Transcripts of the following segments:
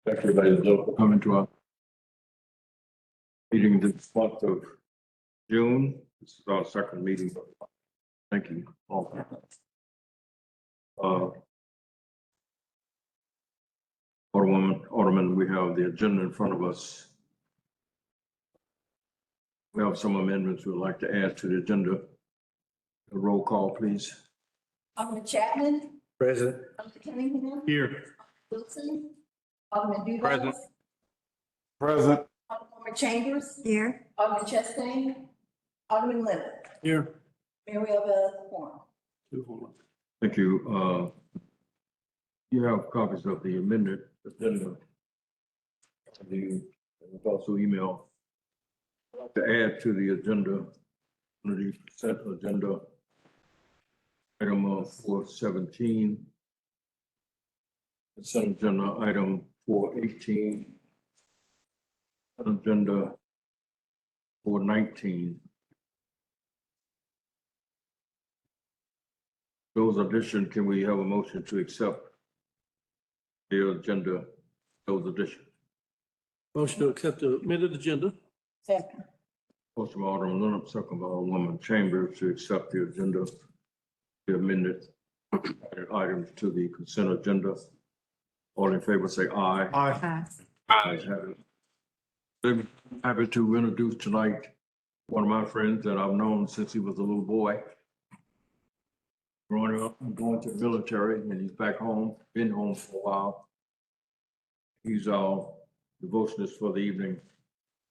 Everybody for coming to our meeting this month of June. This is our second meeting. Thank you all. Alderman, we have the agenda in front of us. We have some amendments we'd like to add to the agenda. A roll call, please. Alderman Chapman. Present. Alderman Cunningham. Here. Wilson. Alderman Duvall. Present. Present. Alderman Chambers. Here. Alderman Chastain. Alderman Leonard. Here. Mayor we have a quorum. Thank you. You have copies of the amended agenda. The also email to add to the agenda, under the consent agenda, item 417, consent agenda item 418, agenda 419. Those additions, can we have a motion to accept the agenda, those additions? Motion to accept the amended agenda. Second. Motion by Alderman Leonard, second by Alderwoman Chambers to accept the agenda, the amended items to the consent agenda. All in favor say aye. Aye. Ayes have it. I'm happy to introduce tonight one of my friends that I've known since he was a little boy. Growing up, going to the military, and he's back home, been home for a while. He's our devotionist for the evening.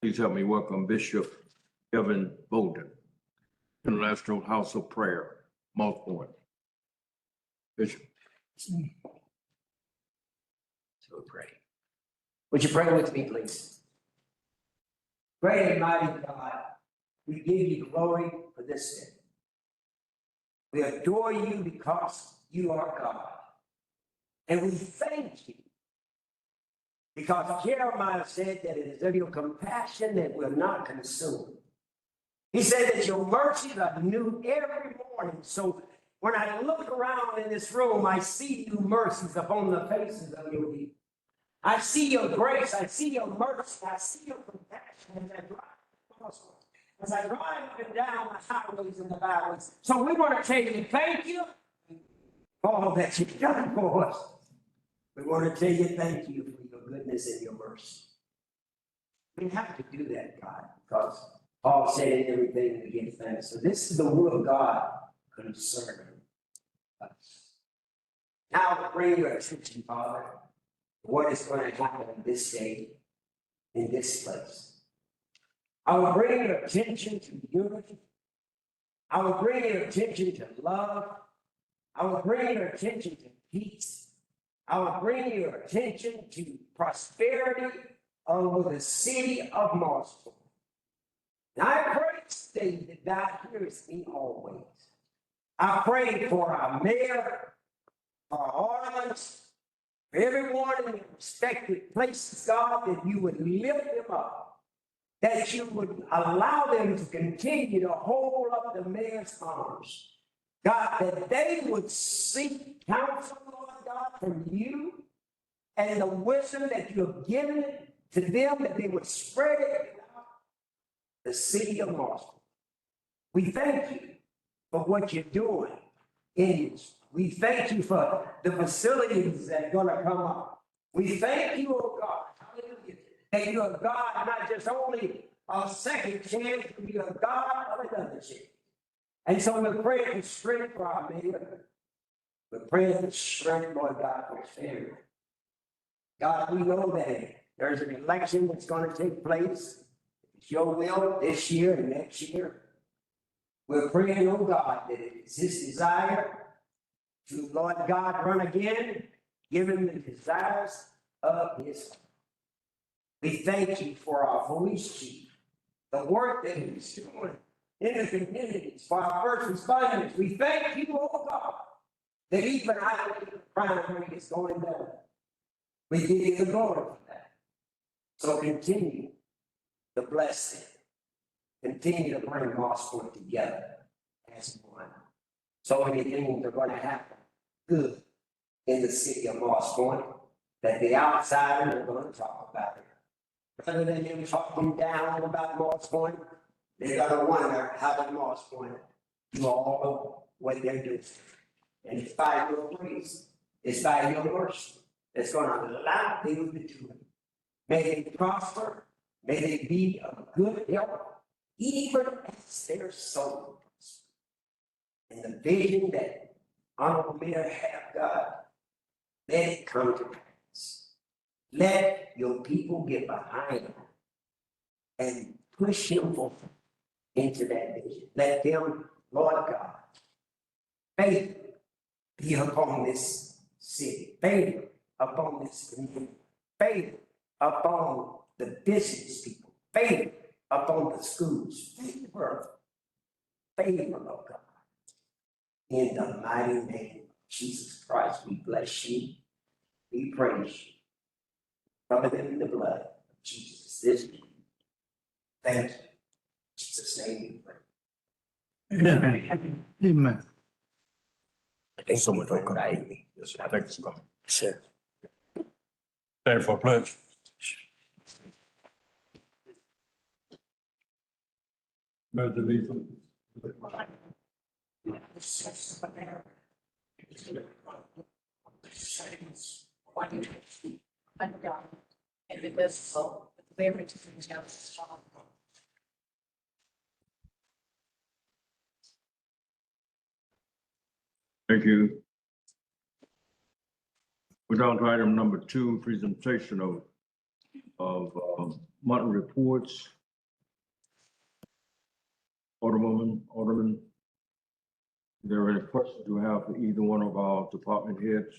Please help me welcome Bishop Kevin Bolden, International House of Prayer, Moss Point. Bishop. So pray. Would you pray with me, please? Great and mighty God, we give you glory for this day. We adore you because you are God. And we thank you because Jeremiah said that it is of your compassion that we're not consumed. He said that your mercies are new every morning. So when I look around in this room, I see new mercies upon the faces of your people. I see your grace, I see your mercy, I see your compassion as I drive up and down the highways and the byways. So we want to tell you thank you for all that you've done for us. We want to tell you thank you for your goodness and your mercy. We have to do that, God, because Paul said in everything we give thanks. So this is the will of God concerning us. Now bring your attention, Father, to what is going to happen this day in this place. I will bring your attention to unity. I will bring your attention to love. I will bring your attention to peace. I will bring your attention to prosperity over the city of Mossville. Now I pray today that thou hearest me always. I pray for our mayor, our ornaments, for everyone in their respective places, God, that you would lift them up. That you would allow them to continue to hold up the mayor's arms. God, that they would seek counsel, Lord God, from you and the wisdom that you have given to them, that they would spread it throughout the city of Mossville. We thank you for what you're doing in this. We thank you for the facilities that are going to come up. We thank you, oh God, hallelujah, that you are God, not just only a second chance, but you are God of another chance. And so we're praying for strength for our mayor. We're praying for strength, Lord God, for his family. God, we know that there's an election that's going to take place. It's your will this year and next year. We're praying, oh God, that it's his desire to, Lord God, run again, give him the desires of his heart. We thank you for our police chief, the work that he's doing in the communities, for our first responders. We thank you, oh God, that even crime rate is going down. We give you the glory for that. So continue to bless them. Continue to bring Mossville together as one. So many things are going to happen good in the city of Moss Point that the outsiders are gonna talk about it. Rather than them talking down about Moss Point, they're gonna wonder how the Moss Point do all of what they do. And it's by your grace, it's by your mercy, that's gonna allow them to do it. May they prosper, may they be of good health, even as their soul prospers. And the vision that Honorable Mayor have, God, let it come to pass. Let your people get behind him and push him forward into that vision. Let them, Lord God, faith be upon this city, faith upon this community, faith upon the business people, faith upon the schools, favor, Lord God. In the mighty name of Jesus Christ, we bless you. We praise you. Cover them in the blood of Jesus. This thank you. In Jesus' name we pray. Amen. Amen. Thank so much for inviting me. Yes, I think so. Sure. Stand for pledge. Pledge allegiance. Under God, and indivisible, with liberty and justice for all. Thank you. We're down to item number 2, presentation of monthly reports. Alderman, is there any questions you have for either one of our department heads?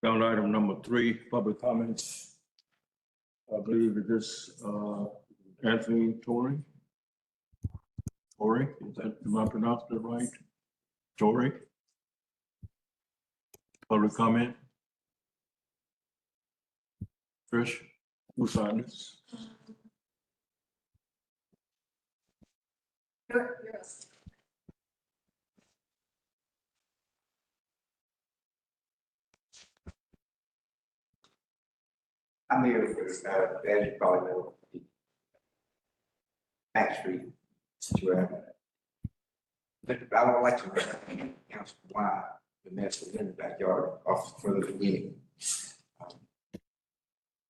Down to item number 3, public comments. I believe it is Anthony Torrey. Torrey, am I pronouncing it right? Torrey? Public comment? Trish, who signed this? You're I'm here for, as you probably know, Max Street situation. But I would like to recognize Council why the mess was in the backyard off for the beginning.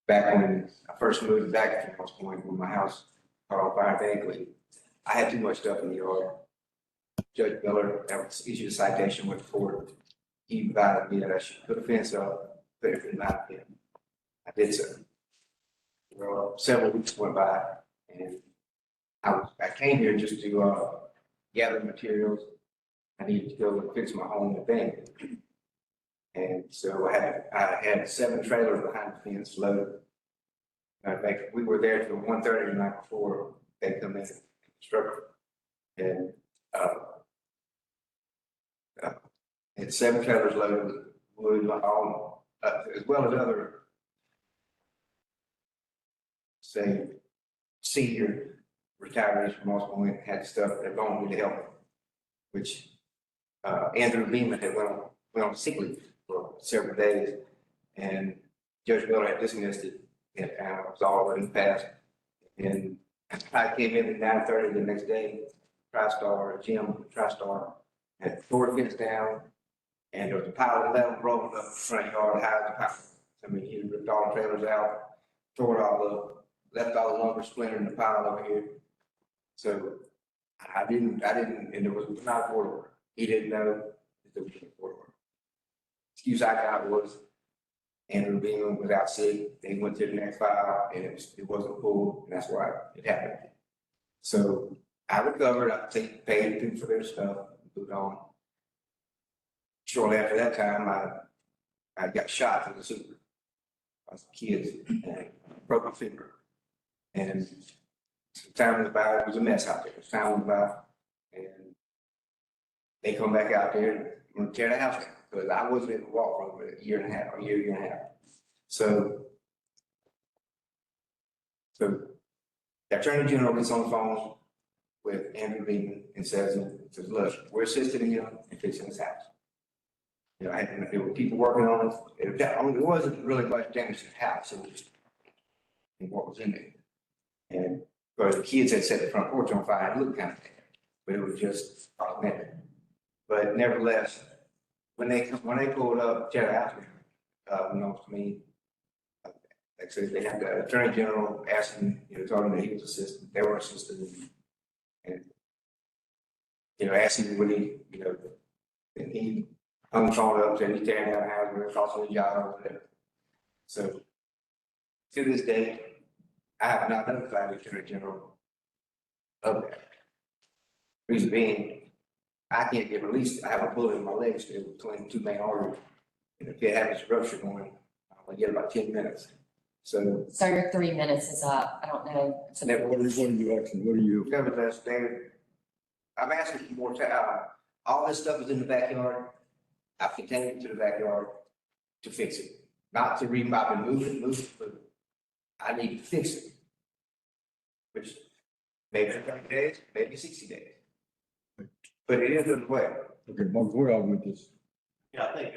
Back when I first moved back to Moss Point, when my house caught on fire vaguely, I had too much stuff in the yard. Judge Miller, that was issued a citation with the court. He advised me that I should put a fence up, put it in my pen. I did so. Well, several weeks went by and I came here just to gather materials. I needed to go and fix my home thing. And so I had 7 trailers behind the fence loaded. In fact, we were there till 1:30 the night before they come in and construct it. And had 7 trailers loaded with wood, all as well as other, say, senior retirees from Moss Point had stuff that belonged to help, which Andrew Beeman had went on sick leave for several days, and Judge Miller had dismissed it, and it was all in the past. And I came in at 9:30 the next day. Jim TriStar had tore the fence down, and there was a pile of metal broken up in the front yard, high as a pile. I mean, he ripped all the trailers out, tore it all up, left all the lumber splintered in the pile over here. So I didn't, and there was not a court order. He didn't know that there was a court order. Excuse I got was Andrew Beeman was out sick. They went to the next file and it wasn't pulled, and that's why it happened. So I recovered. I paid people for their stuff, moved on. Shortly after that time, I got shot in the super. I was kids and broke my finger. And some time went by, it was a mess out there. Time went by, and they come back out there and want to tear the house down because I wasn't in the walk for a year and a half. So The Attorney General gets on the phone with Andrew Beaman and says, look, we're assisting him in fixing his house. You know, and there were people working on it. It wasn't really much damage to the house. It was just what was in it. And because the kids had set the front porch on fire, it looked kind of bad, but it was just problematic. But nevertheless, when they pulled up, Terry Alfred, knows me. Like I said, they had the Attorney General asking, told him that he was assistant. They were assistant, and asking what he, and he hung the phone up, said he's tearing down the house, we're costing a job or whatever. So to this day, I have not notified the Attorney General of that. Reason being, I can't get released. I have a bullet in my leg still between two main arteries. And if it happens rupture going, I'll get about 10 minutes. So So your 3 minutes is up. I don't know. So What are you asking? What are you? nevertheless, I'm asking for more time. All this stuff is in the backyard. I've contained it to the backyard to fix it, not to remop and move it, but I need to fix it. Which maybe 30 days, maybe 60 days. But it is in the way. Okay, Mark, where are we with this? Yeah, I think,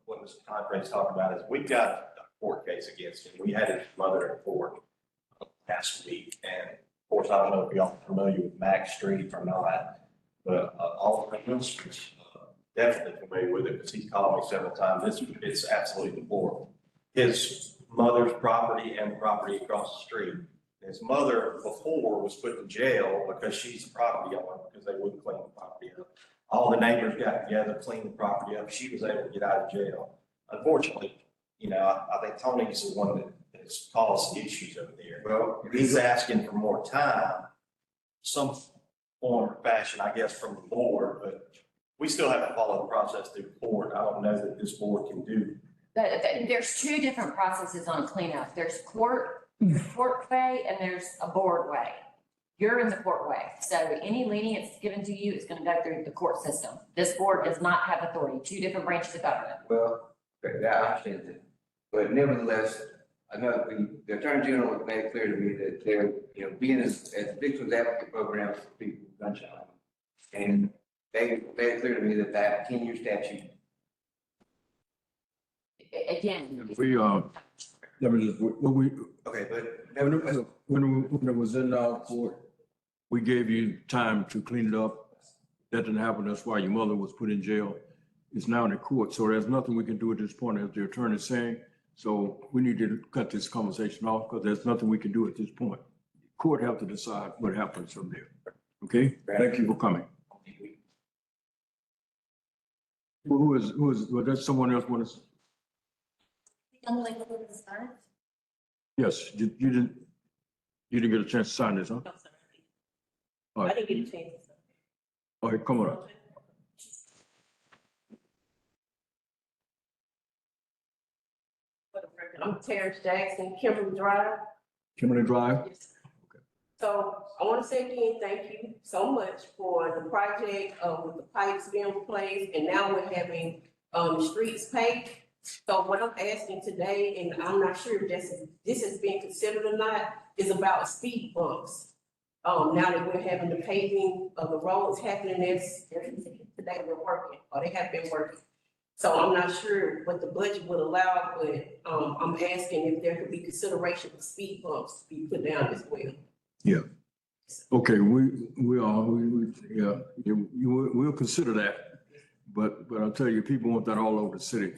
what Mr. Conrad's talking about is we've got a court case against him. We had his mother in court last week. And of course, I don't know if y'all are familiar with Mack Street or not, but, all of the streets, definitely familiar with it because he's called me several times. It's absolutely deplorable. His mother's property and the property across the street. His mother before was put in jail because she's a property owner because they wouldn't clean the property up. All the neighbors got together, cleaned the property up. She was able to get out of jail. Unfortunately, I think Tony's the one that has caused the issues over there. Well, He's asking for more time, some form or fashion, I guess, from the board, but we still have to follow the process through court. I don't know that this board can do. there's two different processes on cleanup. There's court way and there's a board way. You're in the court way. So any lenience given to you is going to go through the court system. This board does not have authority. Two different branches of government. well, okay, I understand that. But nevertheless, I know the Attorney General has made it clear to me that they're, being as victims advocate programs for people with gunshot. And they made it clear to me that that 10-year statute. Again. Let me just, Okay, but when nevertheless, it was in our court, we gave you time to clean it up. That didn't happen. That's why your mother was put in jail. It's now in the court, so there's nothing we can do at this point, as the attorney is saying. So we need to cut this conversation off because there's nothing we can do at this point. Court have to decide what happens from there. Okay? Thank you for coming. Who is, was that someone else want to? Young lady with the sign? Yes, you didn't get a chance to sign this, huh? No, sir. All I right, didn't get a chance. all right, come on up. For the record, I'm Terrence Jackson, Kimberly Drive. Kimberly Drive? So I want to say again, thank you so much for the project, with the pipes being replaced, and now we're having, streets paved. So what I'm asking today, and I'm not sure if this has been considered or not, is about speed bumps. Now that we're having the paving of the roads happening, today we're working, or they have been working. So I'm not sure what the budget would allow, but, I'm asking if there could be consideration for speed bumps to be put down as well. Yeah. Okay, we'll consider that. But I'll tell you, people want that all over the city.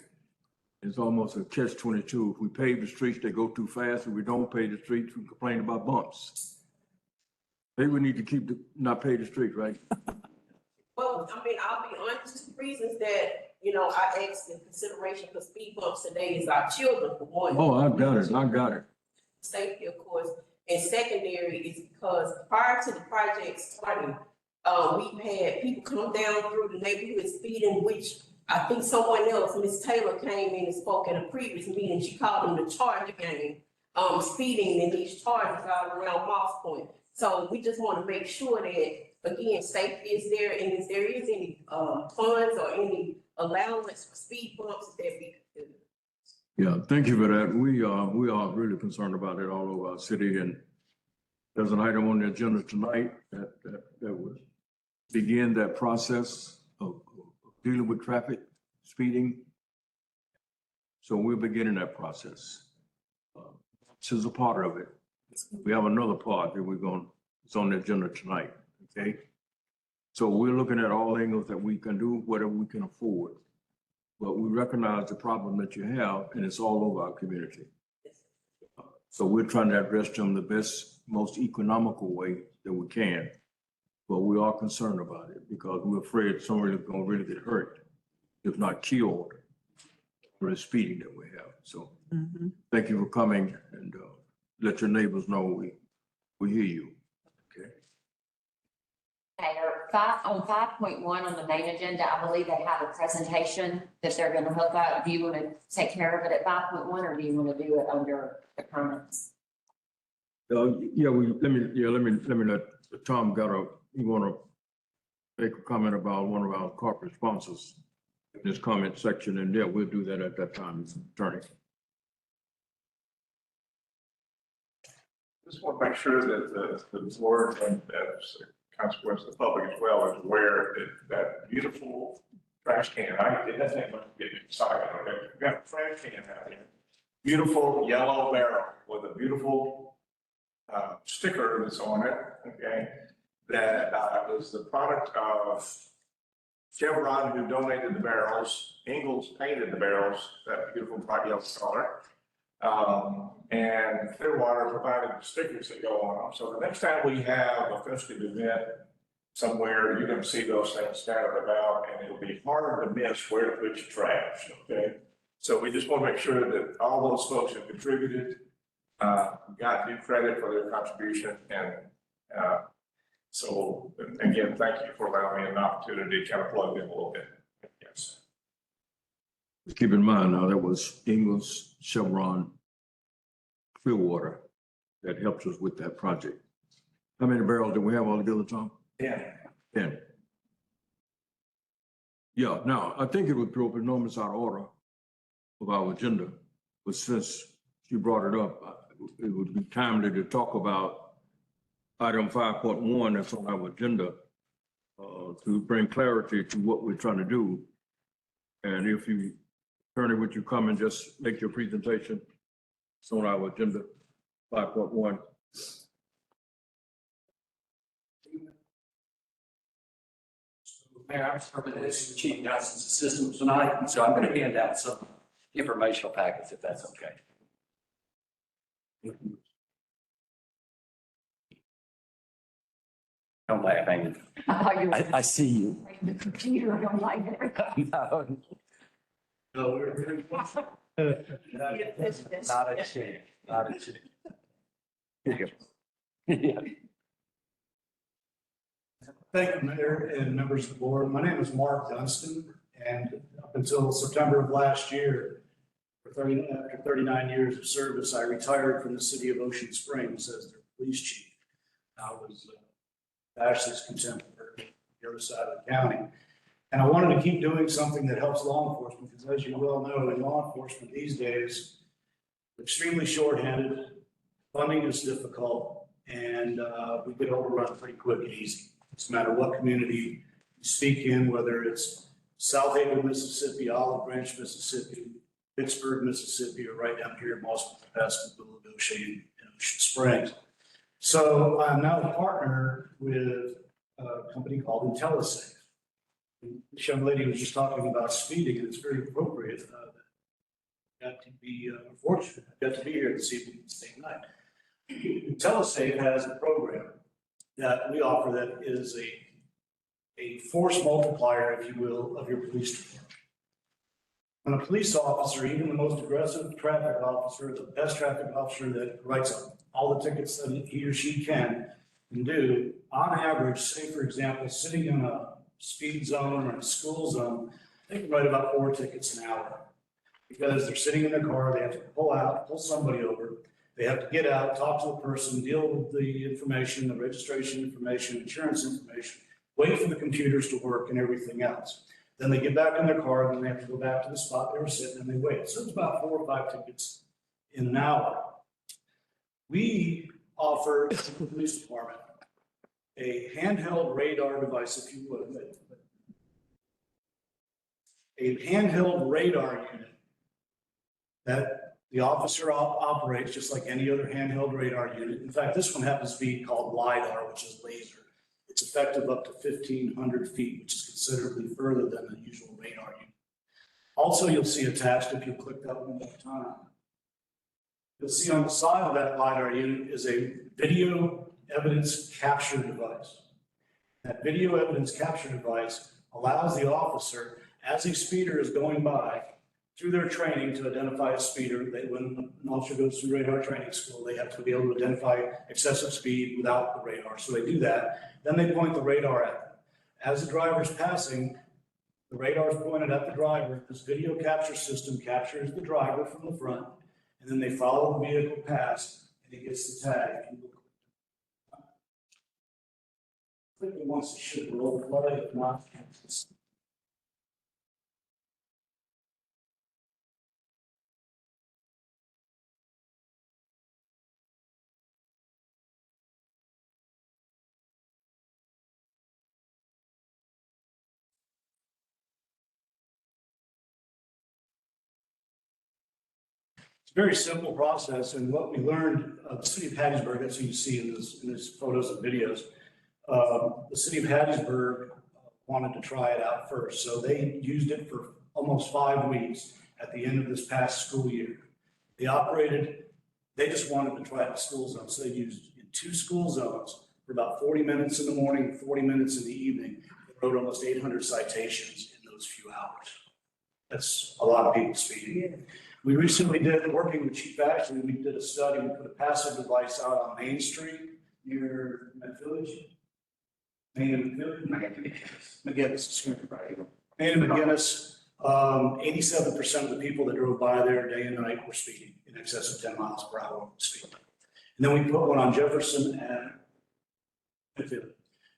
It's almost a catch-22. If we pave the streets, they go too fast. If we don't pave the streets, we complain about bumps. Maybe we need to not pave the street, right? Well, I mean, I'll be honest, the reasons that, I asked in consideration for speed bumps today is our children, for one. Oh, I got it. Safety, of course, and secondary is because prior to the project starting, we've had people come down through the neighborhood speeding, which I think someone else, Ms. Taylor, came in and spoke at a previous meeting. She called them the Charger gang, speeding in these charges all around Moss Point. So we just want to make sure that, again, safety is there, and if there is any, funds or any allowance for speed bumps, that be considered. Yeah, thank you for that. We are really concerned about it all over our city, and There's an item on the agenda tonight that would begin that process of dealing with traffic speeding. So we're beginning that process. This is a part of it. We have another part that it's on the agenda tonight, okay? So we're looking at all angles that we can do, whatever we can afford. But we recognize the problem that you have, and it's all over our community. So we're trying to address them the best, most economical way that we can. But we are concerned about it because we're afraid somebody is gonna really get hurt, if not killed, for the speeding that we have. So thank you for coming and let your neighbors know we hear you. Okay. Okay, on 5.1 on the main agenda, I believe they have a presentation that they're gonna hook up. Do you want to take care of it at 5.1 or do you want to do it under the comments? Yeah, let me let Tom you wanna make a comment about one of our corporate sponsors in this comment section, and yeah, we'll do that at that time, Mr. Attorney. Just want to make sure that the board and as a consequence, the public as well is aware that beautiful trash can, that thing must get excited, okay? We got a trash can out here, beautiful yellow barrel with a beautiful sticker that's on it, okay? That was the product of Chevron, who donated the barrels. Ingalls painted the barrels that beautiful bright yellow color. And Clearwater provided the stickers that go on them. So the next time we have a festive event somewhere, you're gonna see those things scattered about, and it'll be harder to miss where to put your trash, okay? So we just want to make sure that all those folks have contributed, got due credit for their contribution, and so again, thank you for allowing me an opportunity to kind of plug in a little bit. Yes. Keep in mind now, that was Ingalls, Chevron, Clearwater that helped us with that project. How many barrels do we have altogether, Tom? Yeah. 10. Yeah, now, I think it would throw up enormous out of order of our agenda, but since you brought it up, it would be timely to talk about item 5.1 that's on our agenda to bring clarity to what we're trying to do. And if you, Attorney, would you come and just make your presentation? It's on our agenda, 5.1. Mayor, I'm serving as Chief Johnson's assistant tonight, and so I'm going to hand out some informational packets if that's okay. Don't laugh, Amy. I see you. The computer, I don't like it. No. Not a chance, not a chance. Here you go. Yeah. Thank you, Mayor and members of the board. My name is Mark Dunstan, and up until September of last year, after 39 years of service, I retired from the city of Ocean Springs as their police chief. I was Ashley's contemporary on the other side of the county. And I wanted to keep doing something that helps law enforcement, because as you well know, in law enforcement these days, extremely shorthanded, funding is difficult, and we get overrun pretty quick and easy. No matter what community you speak in, whether it's South Haven, Mississippi, Olive Branch, Mississippi, Pittsburgh, Mississippi, or right down here in Mossville, Pascagoula, Goshen, and Ocean Springs. So I'm now a partner with a company called IntelliSafe. This young lady was just talking about speeding, and it's very appropriate. Got to be fortunate. I got to be here this evening, the same night. IntelliSafe has a program that we offer that is a force multiplier, if you will, of your police department. When a police officer, even the most aggressive traffic officer, the best traffic officer that writes up all the tickets that he or she can do, on average, say for example, sitting in a speed zone or in a school zone, they can write about 4 tickets an hour. Because they're sitting in their car, they have to pull somebody over. They have to get out, talk to the person, deal with the information, the registration information, insurance information, wait for the computers to work and everything else. Then they get back in their car, and then they have to go back to the spot they were sitting, and they wait. So it's about 4 or 5 tickets in an hour. We offer the police department a handheld radar device, if you would. A handheld radar unit that the officer operates just like any other handheld radar unit. In fact, this one happens to be called LiDAR, which is laser. It's effective up to 1,500 feet, which is considerably further than the usual radar unit. Also, you'll see attached, if you click that one more time, you'll see on the side of that LiDAR unit is a video evidence capture device. That video evidence capture device allows the officer, as a speeder is going by, through their training to identify a speeder. When an officer goes through radar training school, they have to be able to identify excessive speed without the radar. So they do that. Then they point the radar at them. As the driver is passing, the radar is pointed at the driver. This video capture system captures the driver from the front, and then they follow the vehicle past, and it gets the tag. I think it wants to shoot roll play, if not. It's a very simple process, and what we learned, the city of Hattiesburg, that's what you see in this photos and videos. The city of Hattiesburg wanted to try it out first, so they used it for almost 5 weeks at the end of this past school year. They just wanted to try it in school zones, so they used in 2 school zones for about 40 minutes in the morning, 40 minutes in the evening. They wrote almost 800 citations in those few hours. That's a lot of people speeding. We recently did, working with Chief Ashley, we did a study. We put a passive device out on Main Street near Met Village. Main and McGinnis, excuse me. Main and McGinnis, 87% of the people that drove by there day and night were speeding in excess of 10 miles per hour speed. And then we put one on Jefferson and McPhillips.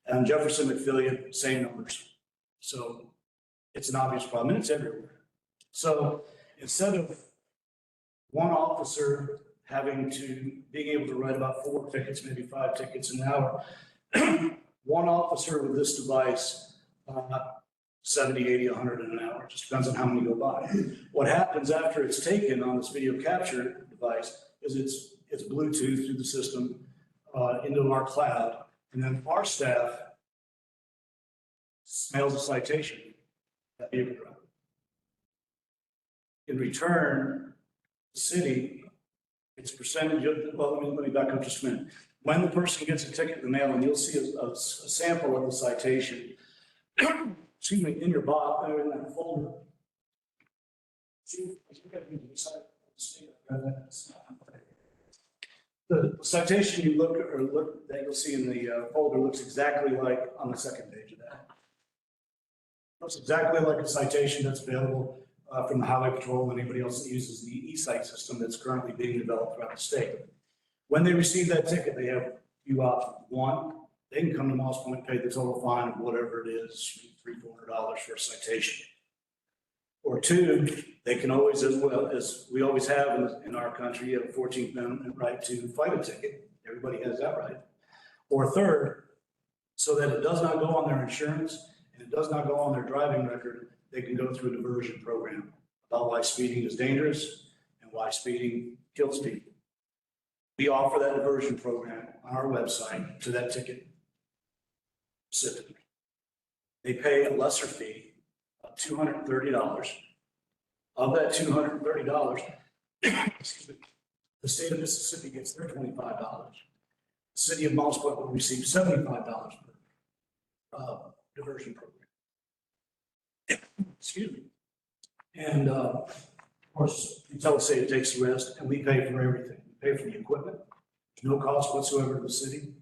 And Jefferson, McPhillips, same numbers. So it's an obvious problem, and it's everywhere. So instead of one officer being able to write about 4 tickets, maybe 5 tickets an hour, one officer with this device, 70, 80, 100 in an hour, just depends on how many go by. What happens after it's taken on this video capture device is it's Bluetooth through the system into our cloud, and then our staff mails a citation to that vehicle driver. In return, the city, it's a percentage of, well, let me back up just a minute. When the person gets a ticket in the mail, and you'll see a sample of the citation, excuse me, in your box, or in that folder. The citation you look that you'll see in the folder looks exactly like on the second page of that. Looks exactly like a citation that's available from the Highway Patrol and anybody else that uses the eSight system that's currently being developed throughout the state. When they receive that ticket, they have a few options. One, they can come to Moss Point, pay the total fine of whatever it is, $300-400 for a citation. Or 2, they can always, as well as we always have in our country, you have a 14th Amendment right to fight a ticket. Everybody has that right. Or 3rd, so that it does not go on their insurance and it does not go on their driving record, they can go through a diversion program about why speeding is dangerous and why speeding kills people. We offer that diversion program on our website to that ticket recipient. They pay a lesser fee of $230. Of that $230, excuse me, the state of Mississippi gets their $25. The city of Moss Point will receive $75 per diversion program. Excuse me. And of course, until the state takes the rest, and we pay for everything. We pay for the equipment, no cost whatsoever to the city.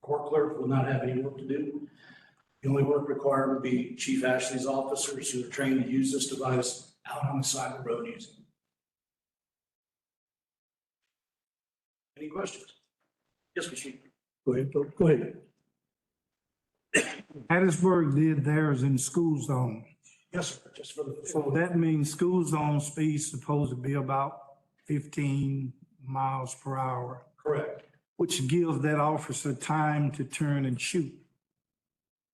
Court clerk will not have any work to do. The only work required would be Chief Ashley's officers who are trained to use this device out on the side of the road using it. Any questions? Yes, Chief. Go ahead, go ahead. Hattiesburg did theirs in school zone. Yes, sir. Just for the. So that means school zone speed's supposed to be about 15 miles per hour. Correct. which gives that officer time to turn and shoot,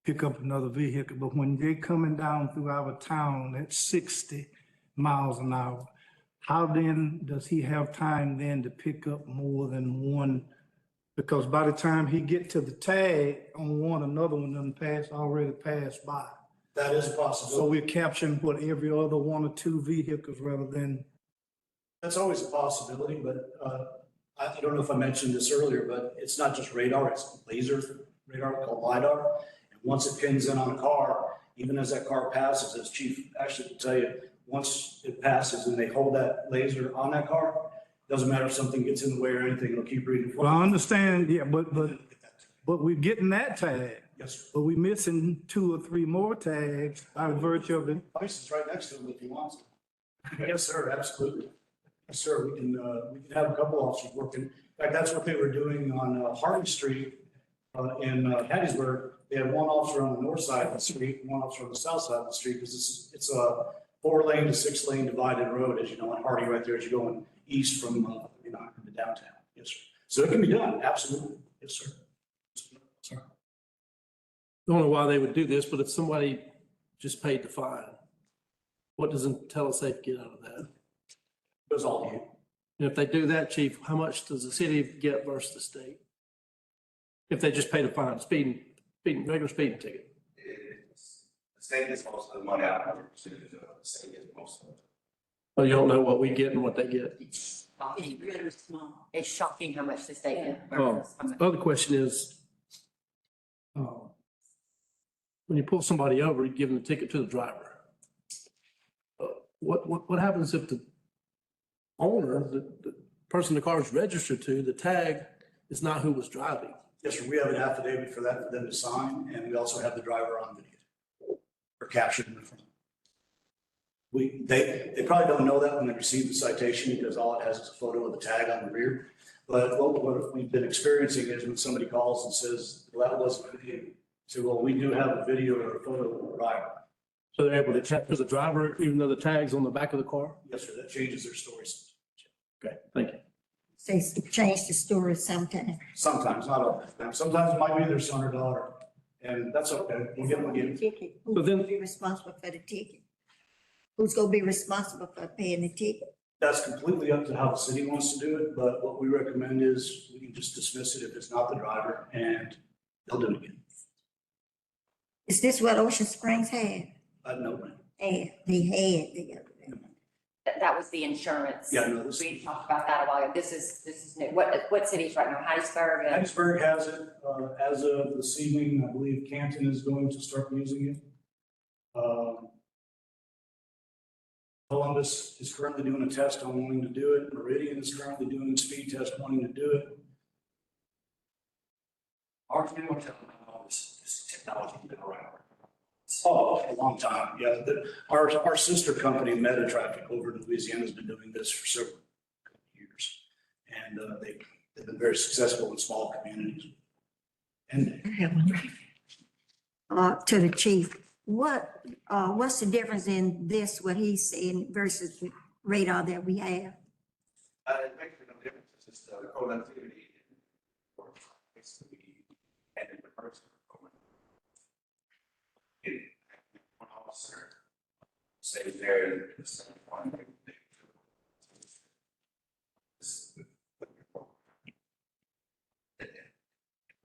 pick up another vehicle. But when they're coming down through our town at 60 miles an hour, how then does he have time then to pick up more than one? Because by the time he get to the tag on one, another one already passed by. That is a So possibility. we're capturing what, every other one or two vehicles rather than, That's always a possibility, but I don't know if I mentioned this earlier, but it's not just radar, it's laser radar called LiDAR. And once it pins in on a car, even as that car passes, as Chief actually can tell you, once it passes and they hold that laser on that car, doesn't matter if something gets in the way or anything, it'll keep reading. well, I understand, yeah, but we're getting that tag, Yes, sir. but we missing 2 or 3 more tags by virtue of it. License right next to him if he wants to. Yes, sir, absolutely. Yes, sir, we can have a couple officers working. In fact, that's what they were doing on Harvey Street in Hattiesburg. They had one officer on the north side of the street, and one officer on the south side of the street, because it's a 4-lane to 6-lane divided road, as you know, on Hardy right there, as you're going east from, into downtown. Yes, sir. So it can be done, absolutely. Yes, sir. Sir. Don't know why they would do this, but if somebody just paid the fine, what does IntelliSafe get out of that? Goes all to you. And if they do that, Chief, how much does the city get versus the state? If they just paid a fine, regular speeding ticket? The state gets most of the money out of it, the state gets most of it. Oh, you don't know what we get and what they get? It's really small. It's shocking how much the state gets. Oh, versus how much- other question is, when you pull somebody over, you give them the ticket to the driver. What happens if the owner, the person the car is registered to, the tag is not who was driving? Yes, sir. We have an affidavit for that for them to sign, and we also have the driver on video or captured in the front. They probably don't know that when they receive the citation because all it has is a photo of the tag on the rear. But what we've been experiencing is when somebody calls and says, well, that wasn't video. So, well, we do have a video or a photo of the driver. So they're able to check for the driver, even though the tag's on the back of the car? Yes, sir. That changes their stories. Okay, thank you. Say, change the story sometime. Sometimes, not all the time. Sometimes it might be their son or daughter, and that's okay. We'll get them again. Ticket. So Who's then- gonna be responsible for the ticket? Who's gonna be responsible for paying the ticket? That's completely up to how the city wants to do it, but what we recommend is we can just dismiss it if it's not the driver, and they'll do it again. Is this what Ocean Springs had? No, ma'am. They had the other day. That was the insurance. Yeah, no, this- We talked about that a while ago. This is new. What cities right now? Hattiesburg and Hattiesburg has it, as of this evening, I believe Canton is going to start using it. Columbus is currently doing a test on wanting to do it. Meridian is currently doing a speed test wanting to do it. Our this technology has been around. Oh, a long time, yeah. Our sister company, Meta Traffic over in Louisiana, has been doing this for several years. And they've been very successful in small communities. And I have one. To the chief, what's the difference in this, what he's saying versus the radar that we have? It makes no difference, it's just connectivity. Basically, and in the person. One officer say there, the second one.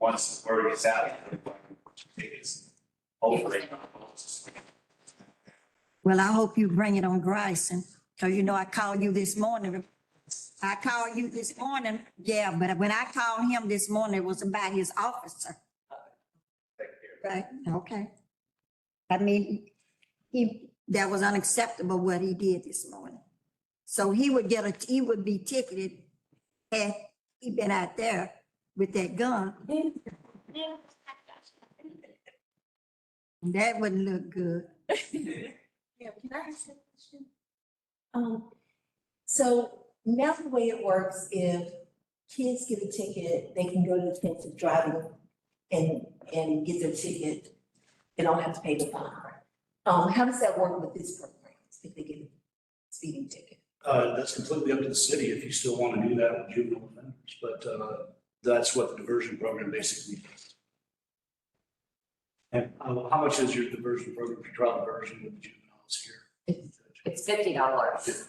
Once the word gets out, it's hopefully. Well, I hope you bring it on Bryson, because you know I called you this morning. Yeah, but when I called him this morning, it was about his officer. Right, okay. I mean, that was unacceptable what he did this morning. So he would be ticketed had he been out there with that gun. That wouldn't look good. Yeah, can I ask a question? So now the way it works, if kids get a ticket, they can go to the defensive driving and get their ticket. They don't have to pay the fine. How does that work with this program if they get a speeding ticket? that's completely up to the city if you still want to do that with juvenile offenders. But That's what the diversion program basically does. And how much is your diversion program, your trial diversion with the juveniles here? It's $50.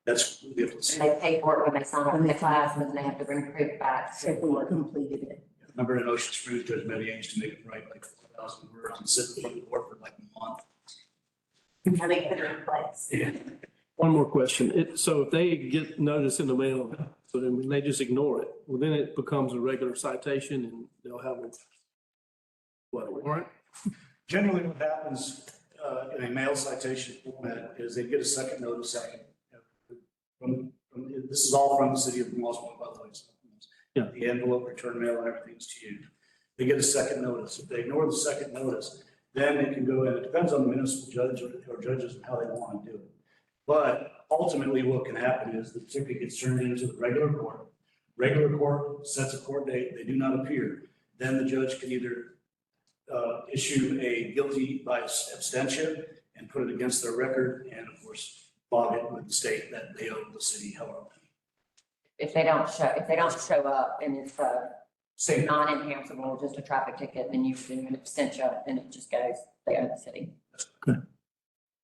That's, we have to see. And they pay for it when they sign up for the class, and then they have to bring proof back. If we completed it. Remember in Ocean Springs, Judge Meddy used to make it right like 4,000 words and sit in front of the court for like a month. How they put it in place. Yeah. One more question. So if they get notice in the mail, so then they just ignore it, well, then it becomes a regular citation and they'll have a warrant? Generally, what happens in a mail citation format is they get a second notice this is all from the city of Moss Point, by the way. So, Yeah. the envelope, return mail, and everything's to you. They get a second notice. If they ignore the second notice, then it can go in. It depends on the municipal judge or judges and how they want to do it. But ultimately, what can happen is the ticket gets turned into the regular court. Regular court sets a court date. They do not appear. Then the judge can either issue a guilty by abstention and put it against their record, and of course, log it with the state that they owe the city however. If they don't show up and it's Same. non-enhanceable, just a traffic ticket, then you do an abstention and it just goes, they owe the city.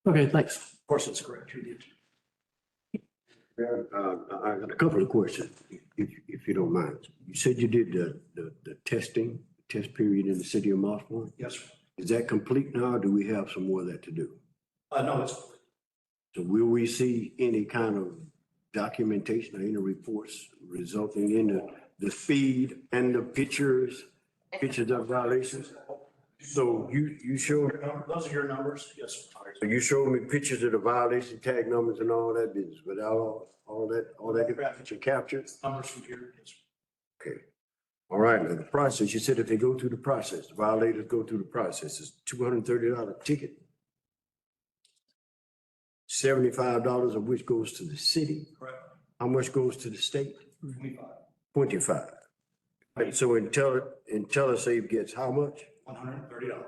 Okay, thanks. Of course, that's correct. You did. I got a couple of questions, if you don't mind. You said you did the test period in the city of Moss Point. Yes, sir. Is that complete now, or do we have some more of that to do? No, it's, So will we see any kind of documentation or any reports resulting in the speed and the pictures of violations? So you showed, those are your numbers. Yes, sir. so you showed me pictures of the violation tag numbers and all that business, without all that picture captured? Numbers from here. Yes, sir. Okay. All right, now the process, you said if they go through the process, the violators go through the process, it's $230 ticket. $75 of which goes to the city. Correct. How much goes to the state? 25. 25. And so IntelliSave gets how much? $130.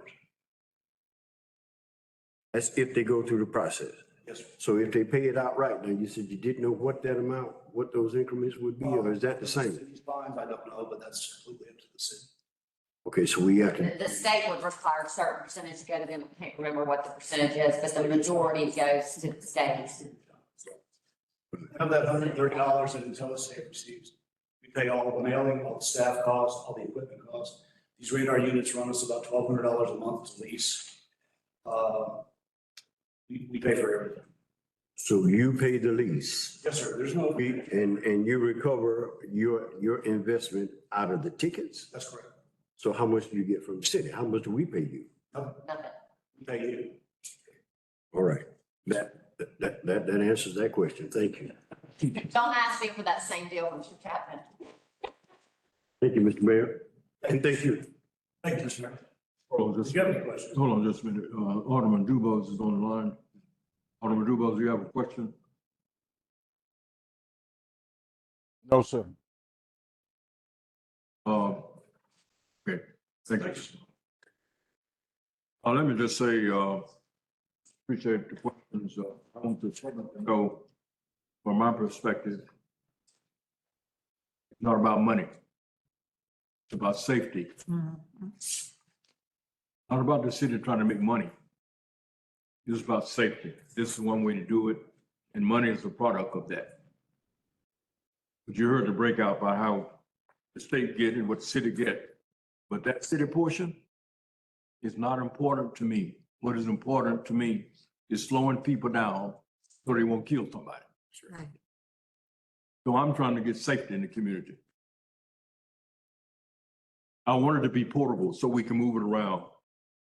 That's if they go through the process. Yes, sir. So if they pay it outright, now you said you didn't know what that amount, what those increments would be, or is that the same? City's fines, I don't know, but that's completely up to the city. Okay, so we have to, The state would require a certain percentage to go to them. I can't remember what the percentage is, but the majority goes to the state. Of that $130 that IntelliSave receives, we pay all the mailing, all the staff costs, all the equipment costs. These radar units run us about $1,200 a month to lease. We pay for everything. so you pay the lease. Yes, sir. There's no. And you recover your investment out of the tickets? That's correct. So how much do you get from the city? How much do we pay you? Nothing. We pay you. All right, that answers that question. Thank you. Don't ask me for that same deal, Mr. Chapman. Thank you, Mr. Mayor. And thank you. Thank you, Mr. Mayor. Hold on Do you have any questions? just a minute. Alderman Dubose is on the line. Alderman Dubose, do you have a question? No, sir. Okay, thank you. Let me just say, appreciate the questions. I want to go, from my perspective, it's not about money. It's about safety. Not about the city trying to make money. It's about safety. This is one way to do it, and money is a product of that. But you heard the breakout by how the state get and what the city get. But that city portion is not important to me. What is important to me is slowing people down so they won't kill somebody. Right. So I'm trying to get safety in the community. I want it to be portable so we can move it around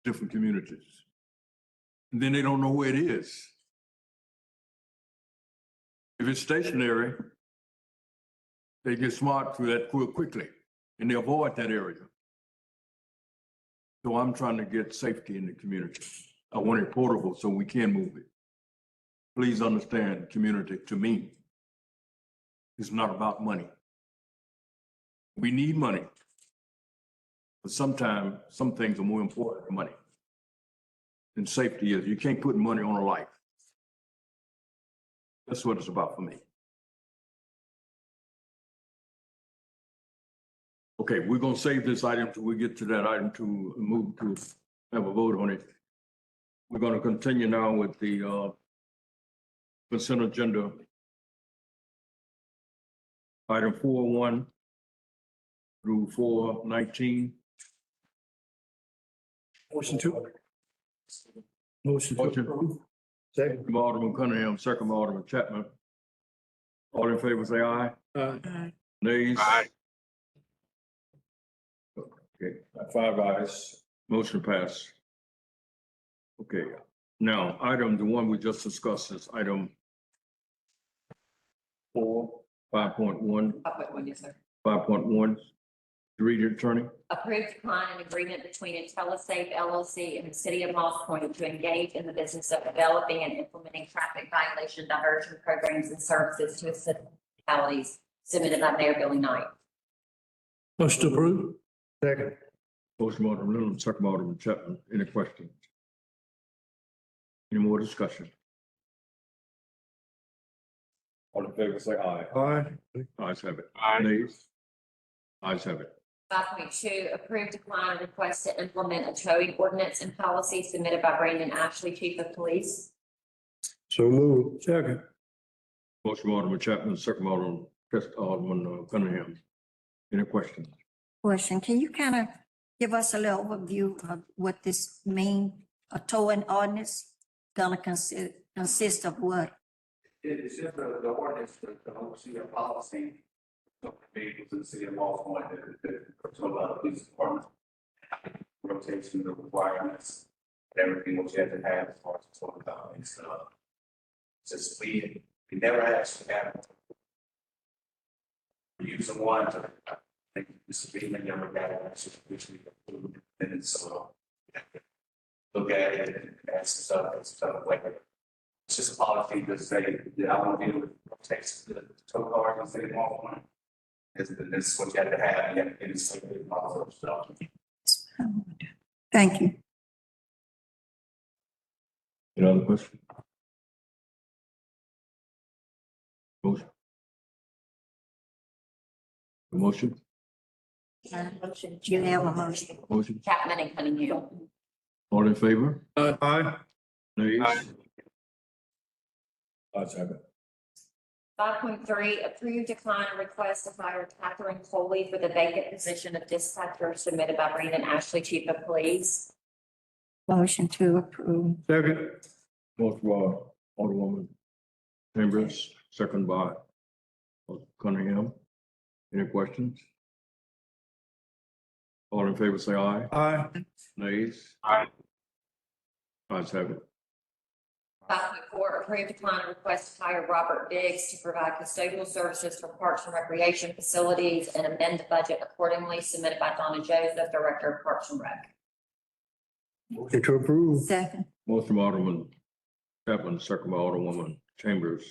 different communities. And then they don't know where it is. If it's stationary, they get smart through that quickly and they avoid that area. So I'm trying to get safety in the community. I want it portable so we can move it. Please understand, community, to me, is not about money. We need money. But sometimes some things are more important than money. And safety is, you can't put money on a life. That's what it's about for me. Okay, we're gonna save this item till we get to that item to move to have a vote on it. We're gonna continue now with the consent agenda. Item 4.1 through 4.19. Motion to. Motion to Motion. approve. Second from Alderman Cunningham, second from Alderman Chapman. All in favor, say aye. Nays? Aye. Okay, 5 ayes, motion passed. Okay, now, the one we just discussed is item 5.1, Yes, sir. 5.1. Read it, attorney. Approved decline an agreement between IntelliSafe LLC and the city of Moss Point to engage in the business of developing and implementing traffic violation diversion programs and services to assist municipalities submitted by Mayor Billy Knight. Motion to approve. Second. Motion by Alderman Lennon, second by Alderman Chapman. Any questions? Any more discussion? All in favor, say aye. Aye. Ayes have it. Aye. Nays? Ayes have it. 5.2, approved decline a request to implement a towing ordinance and policy submitted by Brandon Ashley, Chief of Police. So move. Second. Motion by Alderman Chapman, second by Alderman Cunningham. Any questions? Question, can you kind of give us a little overview of what this mean, a towing ordinance gonna consist of what? It's just the ordinance, the whole city of policy, so vehicles in the city of Moss Point that told by the police department. Rotation, the requirements, everything what you have to have as far as total about and stuff. Just we never actually have. Using one to, I think this is being never got it, actually, which we approved, and it's look at it and ask stuff like that. It's just a policy to say that I want to be able to protect the tow cars and city hall one. This is what you have to have, you have to get it safely and all those stuff. Thank you. Any other question? Motion. The motion? You have a motion. Motion. Chapman and Cunningham. All in favor? Aye. Nays? Ayes have it. 5.3, approved decline a request to hire Catherine Coley for the vacant position of dispatcher submitted by Brandon Ashley, Chief of Police. Motion to approve. Second. Motion by Alderwoman Chambers, second by Cunningham. Any questions? All in favor, say aye. Aye. Nays? Aye. Ayes have it. 5.4, approved decline a request to hire Robert Biggs to provide custodial services for parks and recreation facilities and amend the budget accordingly submitted by Donna Joseph, Director of Parks and Rec. Motion to approve. Second. Motion by Alderman Chapman, second by Alderwoman Chambers.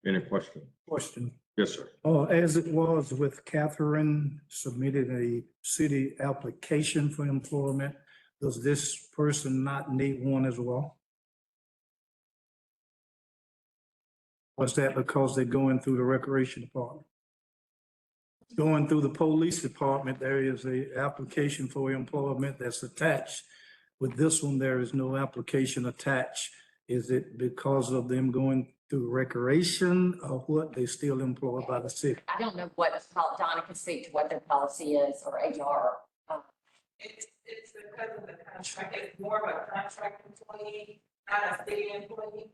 Any question? Question. Yes, sir. As it was with Catherine submitted a city application for employment, does this person not need one as well? Was that because they're going through the recreation department? Going through the police department, there is a application for employment that's attached. With this one, there is no application attached. Is it because of them going through recreation or what? They still employed by the city? I don't know what, Donna can speak to what their policy is or HR. It's because of the contract, it's more of a contract employee, not a city employee.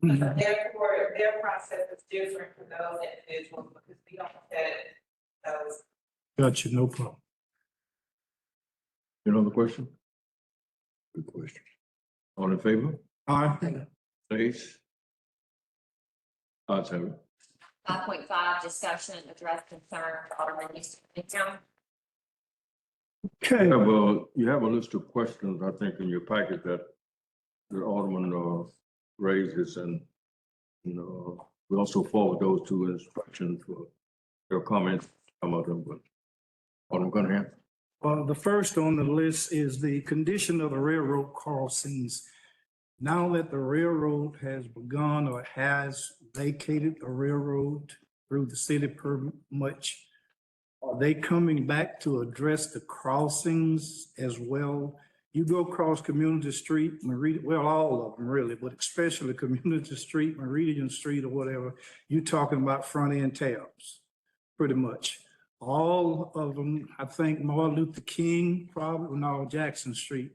Therefore, their process is different for those individuals because we don't set those. Gotcha, no problem. Any other question? Good question. All in favor? Aye. Nays? Ayes have it. 5.5, discussion, address concern, Alderman Houston Cunningham. Okay. You have a list of questions, I think, in your packet that the Alderman raises, and we also forward those to instructions for their comments, some of them, but Alderman Cunningham. The first on the list is the condition of the railroad crossings. Now that the railroad has begun or has vacated the railroad through the city per much, Are they coming back to address the crossings as well? You go across Community Street, Meridian, well, all of them really, but especially Community Street, Meridian Street or whatever, you're talking about front end tabs, pretty much. All of them, I think Martin Luther King, probably, no, Jackson Street,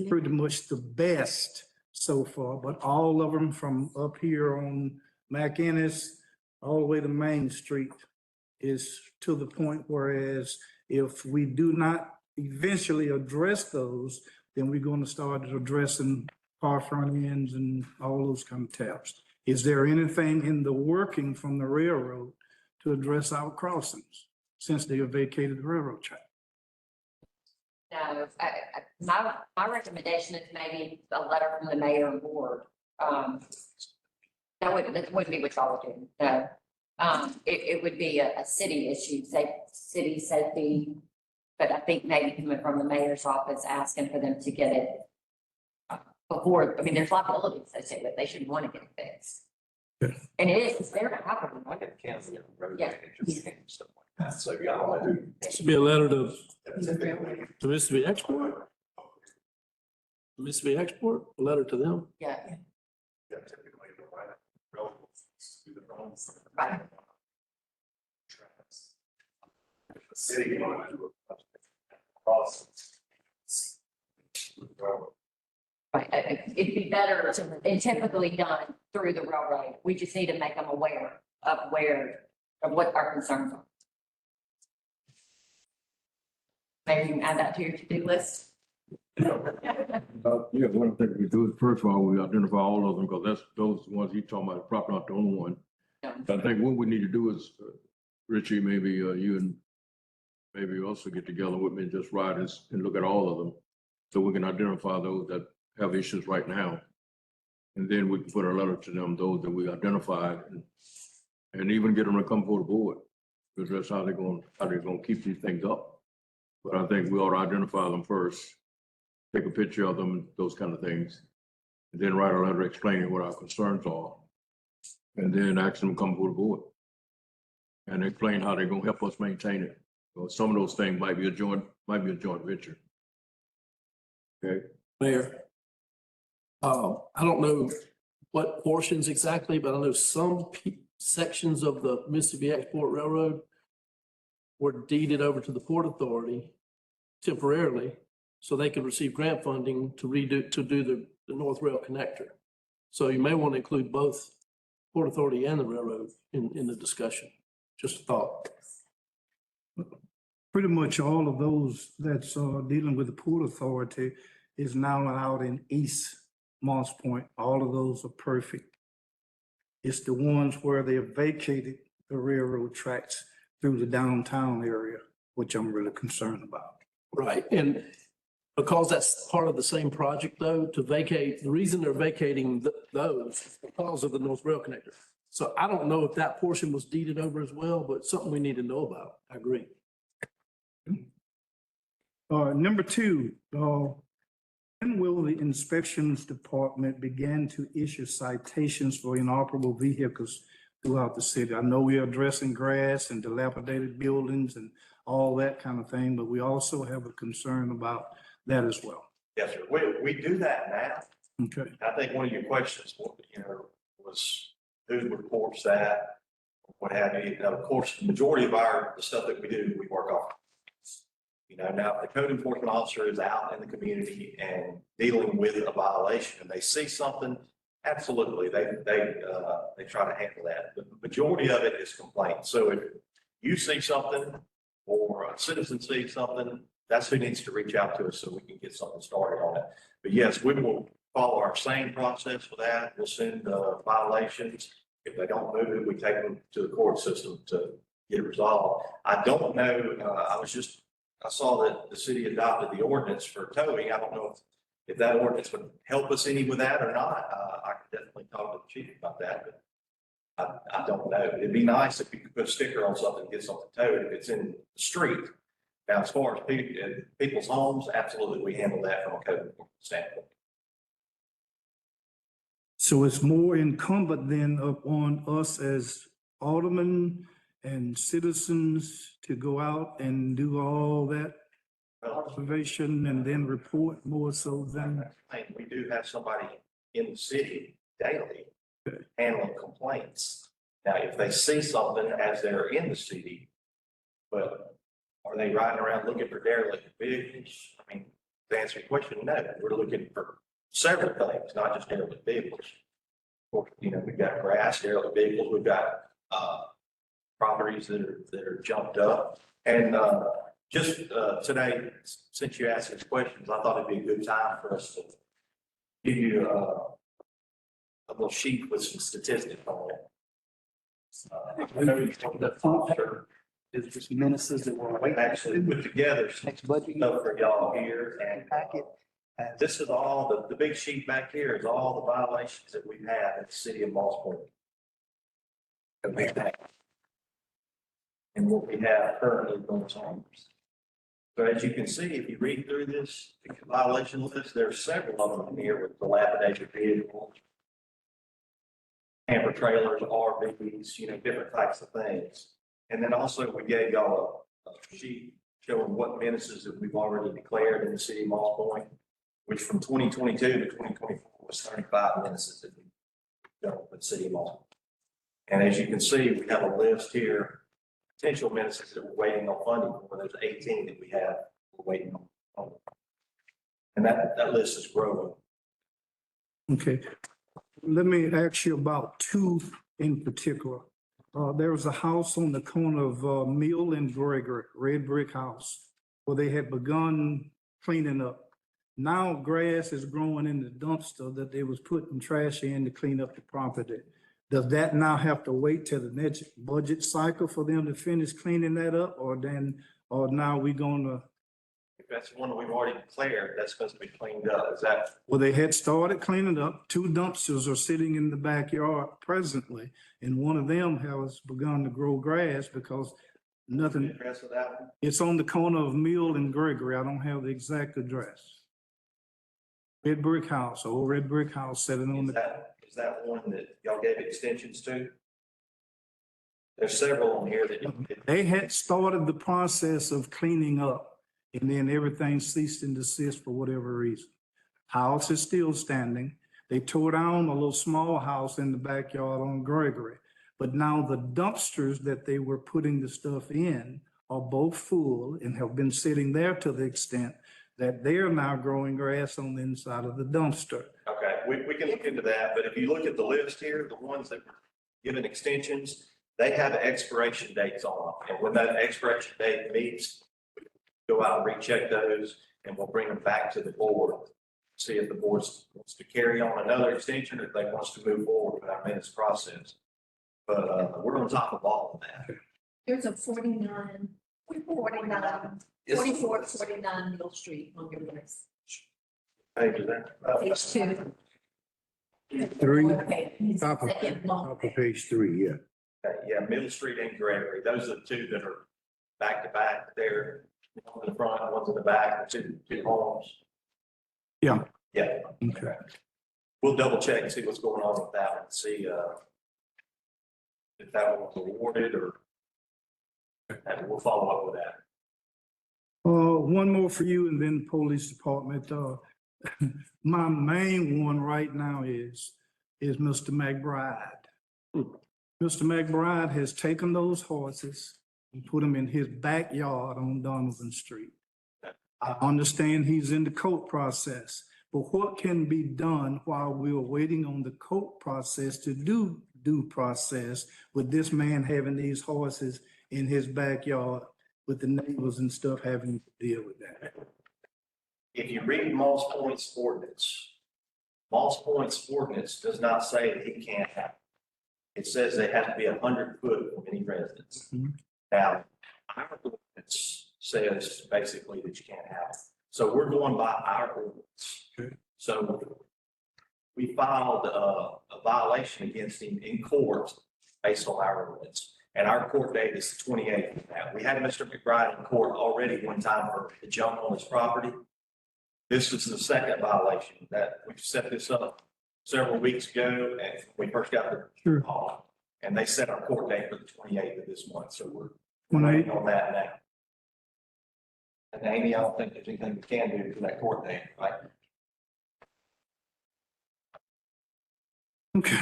pretty much the best so far, but all of them from up here on McInnes all the way to Main Street is to the point, whereas if we do not eventually address those, then we're going to start addressing car front ends and all those kind of tabs. Is there anything in the working from the railroad to address our crossings since they have vacated the railroad track? No, my recommendation is maybe a letter from the mayor and board. That wouldn't be what y'all would do, no. It would be a city issue, city safety. But I think maybe coming from the mayor's office, asking for them to get it before, I mean, there's liability associated with it. They should want to get it fixed. And it's their property. I get canceled road Yeah. managers and stuff like that, so yeah, I don't know. Should be a letter to Mississippi Export? Mississippi Export, a letter to them? Yeah. Yeah, typically, the relatives do the wrong thing. Right. The city wanted to cross. Right, it'd be better and typically done through the railroad. We just need to make them aware of what our concerns are. Maybe you can add that to your to-do list. Yeah, one of the things we do is, first of all, we identify all of them, because that's, those ones he's talking about, probably not the only one. Yeah. I think what we need to do is, Richie, maybe you and maybe also get together with me and just ride and look at all of them, so we can identify those that have issues right now. And then we can put a letter to them, those that we identified, and even get them to come for the board, because that's how they're going to keep these things up. But I think we ought to identify them first, take a picture of them, those kind of things, and then write a letter explaining what our concerns are, and then ask them to come for the board and explain how they're going to help us maintain it. Well, some of those things might be a joint venture. Okay. Mayor, I don't know what portions exactly, but I know some sections of the Mississippi Export Railroad were deeded over to the Port Authority temporarily, so they could receive grant funding to do the North Rail Connector. So you may want to include both Port Authority and the railroad in the discussion. Just a thought. Pretty much all of those that's dealing with the Port Authority is now out in East Moss Point. All of those are perfect. It's the ones where they have vacated the railroad tracks through the downtown area, which I'm really concerned about. Right, and because that's part of the same project though, to vacate, the reason they're vacating those is because of the North Rail Connector. So I don't know if that portion was deeded over as well, but something we need to know about. I agree. Number two, when will the inspections department begin to issue citations for inoperable vehicles throughout the city? I know we are addressing grass and dilapidated buildings and all that kind of thing, but we also have a concern about that as well. Yes, sir. We do that now. Okay. I think one of your questions, was who reports that, what have you. Now, of course, the majority of the stuff that we do, we work off. Now, if the code enforcement officer is out in the community and dealing with a violation and they see something, absolutely, they try to handle that. But the majority of it is complaints. So if you see something or a citizen sees something, that's who needs to reach out to us so we can get something started on it. But yes, we will follow our same process for that. We'll send violations. If they don't move it, we take them to the court system to get it resolved. I don't know, I saw that the city adopted the ordinance for towing. I don't know if that ordinance would help us any with that or not. I could definitely talk to the chief about that, but I don't know. It'd be nice if you could put a sticker on something and get something towed if it's in the street. Now, as far as people's homes, absolutely, we handle that from a code enforcement standpoint. So it's more incumbent then upon us as aldermen and citizens to go out and do all that observation and then report more so than? We do have somebody in the city daily handling complaints. Now, if they see something as they're in the city, but are they riding around looking for derelict vehicles? I mean, to answer your question, no, we're looking for several things, not just derelict vehicles. Of course, you know, we've got grass, derelict vehicles, we've got, properties that are jumped up. And, just, today, since you asked these questions, I thought it'd be a good time for us to give you, a little sheet with some statistics on it. The front is just menaces that We actually put together some stuff for y'all here, and this is all, the big sheet back here is all the violations that we've had in the city of Moss Point. And what we have currently going on. So as you can see, if you read through this violation list, there's several of them here with dilapidated vehicles, camper trailers, RVs, you know, different types of things. And then also we gave y'all a sheet showing what menaces that we've already declared in the city of Moss Point, which from 2022 to 2024 was 35 menaces that we dealt with the city of Moss Point. And as you can see, we have a list here, potential menaces that we're waiting on funding for. There's 18 that we have, we're waiting on. And that list is growing. Okay. Let me ask you about two in particular. There was a house on the corner of Mill and Gregory, red brick house, where they had begun cleaning up. Now grass is growing in the dumpster that they was putting trash in to clean up the property. Does that now have to wait till the next budget cycle for them to finish cleaning that up, or now we gonna? If that's one that we've already declared, that's supposed to be cleaned up. Is that? Well, they had started cleaning up. Two dumpsters are sitting in the backyard presently, and one of them has begun to grow grass because nothing. Address of that one? It's on the corner of Mill and Gregory. I don't have the exact address. Red brick house, old red brick house sitting on Is that one that y'all gave extensions to? There's several on here that. They had started the process of cleaning up, and then everything ceased and desist for whatever reason. House is still standing. They tore down a little small house in the backyard on Gregory. But now the dumpsters that they were putting the stuff in are both full and have been sitting there to the extent that they are now growing grass on the inside of the dumpster. Okay, we can look into that, but if you look at the list here, the ones that were given extensions, they have expiration dates on them. And when that expiration date meets, we go out and recheck those, and we'll bring them back to the board. See if the board wants to carry on another extension, or if they want us to move forward with our minutes process. But we're on top of all of that. There's a 49, 44, 49 Mill Street on your list. Page is that? Page 2. Three. Okay. Top of, Second long top of page 3, yeah. Yeah, Middle Street and Gregory, those are the two that are back to back there. One in the front, one's in the back, two homes. Yeah. Yeah. Okay. We'll double check and see what's going on with that one, see, if that one was awarded or, and we'll follow up with that. One more for you and then police department. My main one right now is Mr. McBride. Mr. McBride has taken those horses and put them in his backyard on Donovan Street. I understand he's in the court process, but what can be done while we're waiting on the court process to do due process with this man having these horses in his backyard with the neighbors and stuff having to deal with that? If you read Moss Point's ordinance does not say that he can't have it. It says they have to be 100 foot from any residence. Now, our ordinance says basically that you can't have it. So we're going by our ordinance. So we filed a violation against him in court based on our ordinance. And our court date is the 28th of that. We had Mr. McBride in court already one time for the junk on his property. This is the second violation that we set this up several weeks ago, and we first got the call. And they set our court date for the 28th of this month, so we're When working on that now. And Amy, I don't think there's anything we can do for that court date, right? okay.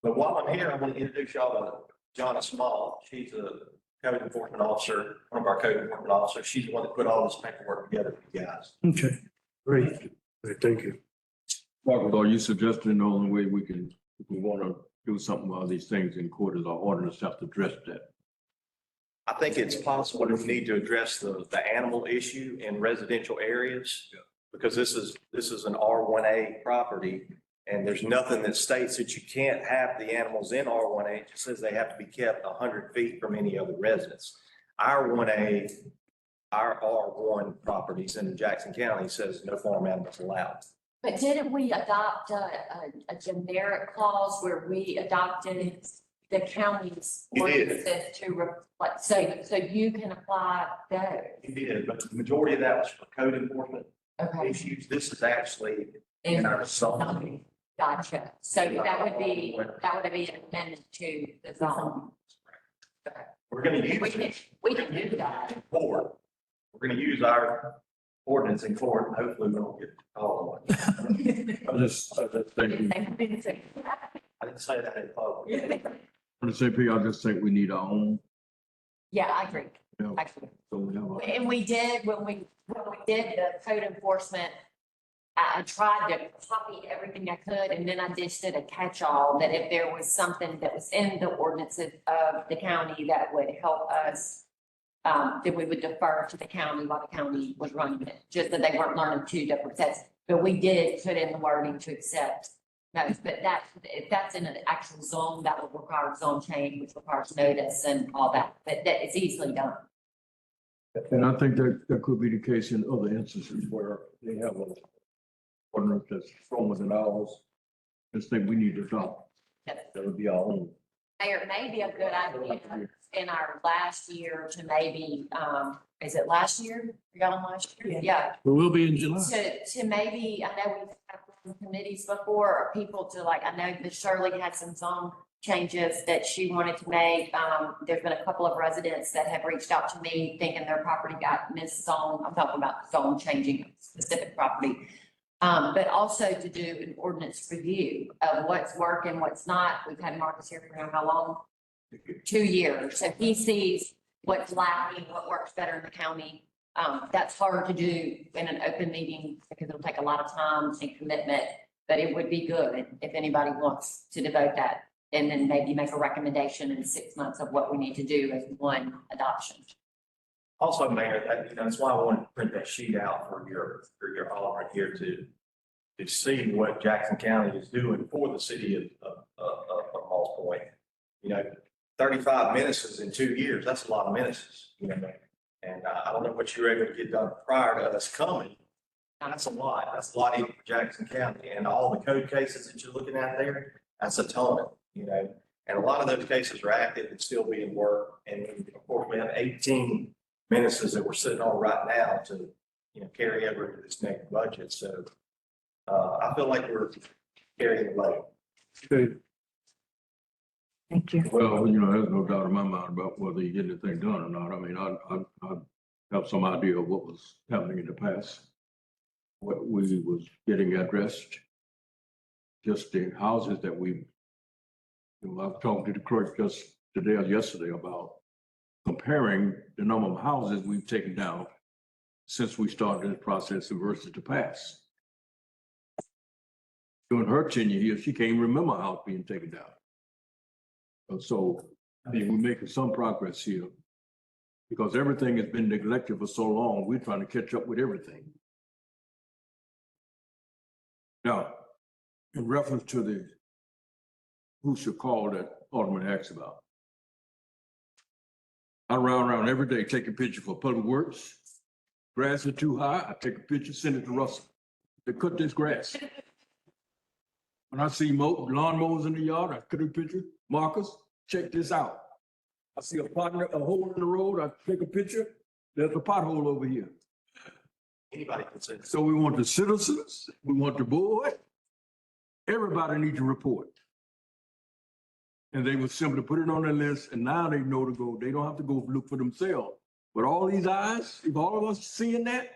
But while I'm here, I want to introduce y'all to Jonna Small. She's a code enforcement officer, one of our code enforcement officers. She's the one that put all this paperwork together for you guys. Okay, great. Thank you. Marcus, are you suggesting the only way we can, if we want to do something about these things in court is our ordinance have to address that? I think it's possible that we need to address the animal issue in residential areas. Because this is an R1A property and there's nothing that states that you can't have the animals in R1A. It just says they have to be kept 100 feet from any other residence. Our R1 properties in Jackson County says no farm animals allowed. But didn't we adopt a generic clause where we adopted the county's You did. ordinances to reflect, so you can apply those? You did, but the majority of that was for code enforcement Okay. issues. This is actually in our zone. Gotcha. So that would be an amendment to the zone. We're gonna We use can, it we can do that. in court. We're gonna use our ordinance in court and hopefully we don't get called on it. I just think, I didn't say that in public. on the CP, I just think we need our own. Yeah, I agree. Yeah. Actually. So we have a- And we did, when we did the code enforcement, I tried to copy everything I could, and then I just did a catch-all that if there was something that was in the ordinances of the county that would help us, then we would defer to the county while the county was running it, just that they weren't learning two different sets. But we did put in the wording to accept those, but if that's in an actual zone, that would require a zone change, which requires notice and all that, but that is easily done. And I think that could be the case in other instances where they have a ordinance that's stronger than ours. Just think we need to adopt. That would be our own. Mayor, may be a good idea in our last year to maybe, is it last year? We got on last year? Yeah. We will be in July. To maybe, I know we've had some committees before, or people to like, I know that Shirley had some zone changes that she wanted to make. There's been a couple of residents that have reached out to me thinking their property got miszoned. I'm talking about zone changing a specific property. But also to do an ordinance review of what's working, what's not. We've had Marcus here for how long? 2 years. So he sees what's lacking, what works better in the county. That's hard to do in an open meeting because it'll take a lot of time and commitment, but it would be good if anybody wants to devote that and then maybe make a recommendation in 6 months of what we need to do as one adoption. Also, Mayor, that's why I wanted to print that sheet out for your all right here to see what Jackson County is doing for the city of Halls Point. 35 menaces in 2 years, that's a lot of menaces, and I don't know what you were able to get done prior to us coming. That's a lot. That's a lot even for Jackson County and all the code cases that you're looking at there. That's a ton, and a lot of those cases are active and still being worked. And of course, we have 18 menaces that we're sitting on right now to, carry over to this next budget. So I feel like we're carrying the load. Okay. Thank you. Well, there's no doubt in my mind about whether you get anything done or not. I mean, I have some idea of what was happening in the past, what we was getting addressed. Just the houses that I've talked to the clerk just today or yesterday about comparing the number of houses we've taken down since we started this process versus the past. During her tenure here, she can't even remember a house being taken down. And so, I mean, we're making some progress here because everything has been neglected for so long, we're trying to catch up with everything. Now, in reference to the who should call that Alderman asked about. I run around every day taking pictures for Public Works. Grass is too high, I take a picture, send it to Russell. They cut this grass. When I see lawn mowers in the yard, I cut a picture. Marcus, check this out. I see a hole in the road, I take a picture. There's a pothole over here. Anybody can say this. So we want the citizens, we want the board. Everybody needs to report. And they would simply put it on their list and now they know to go. They don't have to go look for themselves. But all these eyes, if all of us seeing that,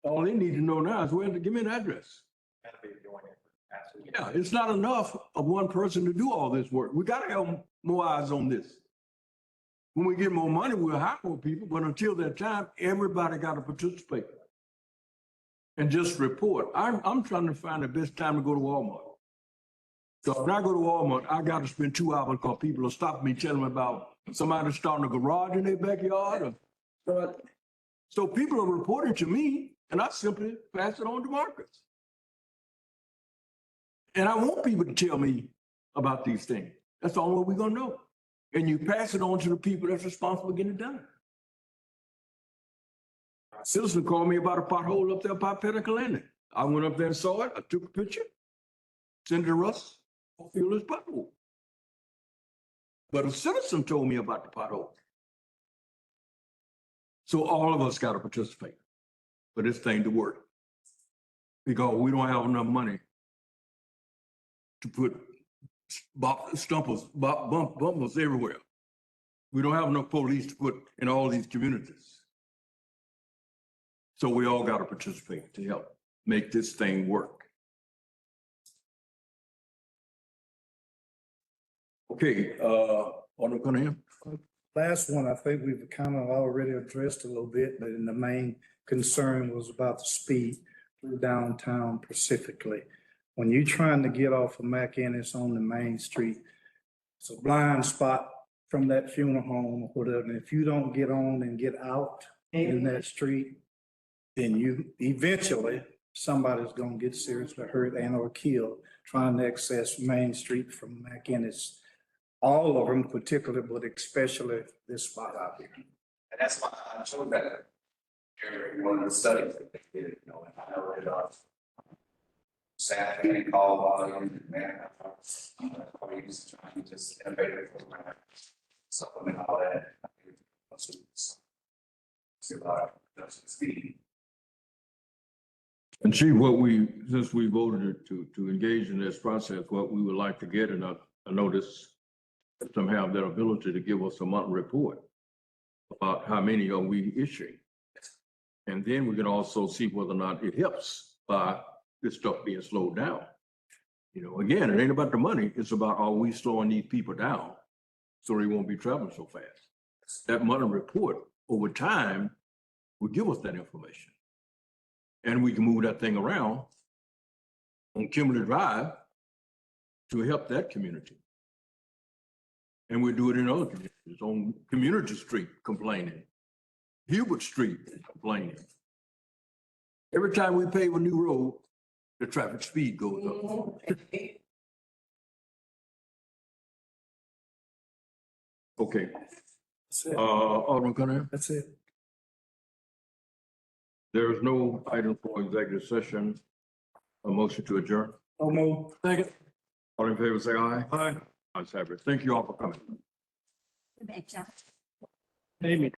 all they need to know now is where to give me an address. Gotta be a joint effort, absolutely. Yeah, it's not enough of one person to do all this work. We gotta have more eyes on this. When we get more money, we'll hire more people, but until that time, everybody gotta participate. And just report. I'm trying to find the best time to go to Walmart. So when I go to Walmart, I gotta spend 2 hours because people will stop me, telling me about somebody starting a garage in their backyard. So people are reporting to me and I simply pass it on to Marcus. And I want people to tell me about these things. That's the only way we're gonna know. And you pass it on to the people that's responsible for getting it done. A citizen called me about a pothole up there by Pelican Landing. I went up there and saw it. I took a picture, sent it to Russ, fill his pothole. But a citizen told me about the pothole. So all of us gotta participate for this thing to work. Because we don't have enough money to put bumpers everywhere. We don't have enough police to put in all these communities. So we all gotta participate to help make this thing work. Okay, Alderman Cunningham? Last one, I think we've kind of already addressed a little bit, but the main concern was about the speed through downtown specifically. When you're trying to get off of McInnes on the main street, it's a blind spot from that funeral home or whatever. And if you don't get on and get out in that street, then you eventually, somebody's gonna get seriously hurt and or killed trying to access Main Street from McInnes. All of them particularly, but especially this spot out here. And that's why I showed that during one of the studies that they did, you know, and I know that, Saturday call volume, man, employees trying to just innovate it, supplement all that. See a lot of production speed. And Chief, since we voted to engage in this process, what we would like to get in a notice, them have that ability to give us a monthly report about how many are we issuing. And then we can also see whether or not it helps by this stuff being slowed down. You know, again, it ain't about the money, it's about are we slowing these people down so they won't be traveling so fast. That monthly report over time will give us that information. And we can move that thing around on Kimberly Drive to help that community. And we do it in other communities, on Community Street complaining, Hubert Street complaining. Every time we pave a new road, the traffic speed goes up. Okay. Alderman Cunningham? That's it. There is no item for executive session. A motion to adjourn. Oh, no. Second. All in favor, say aye. Aye. Ayes have it. Thank you all for coming. Betcha. Amy.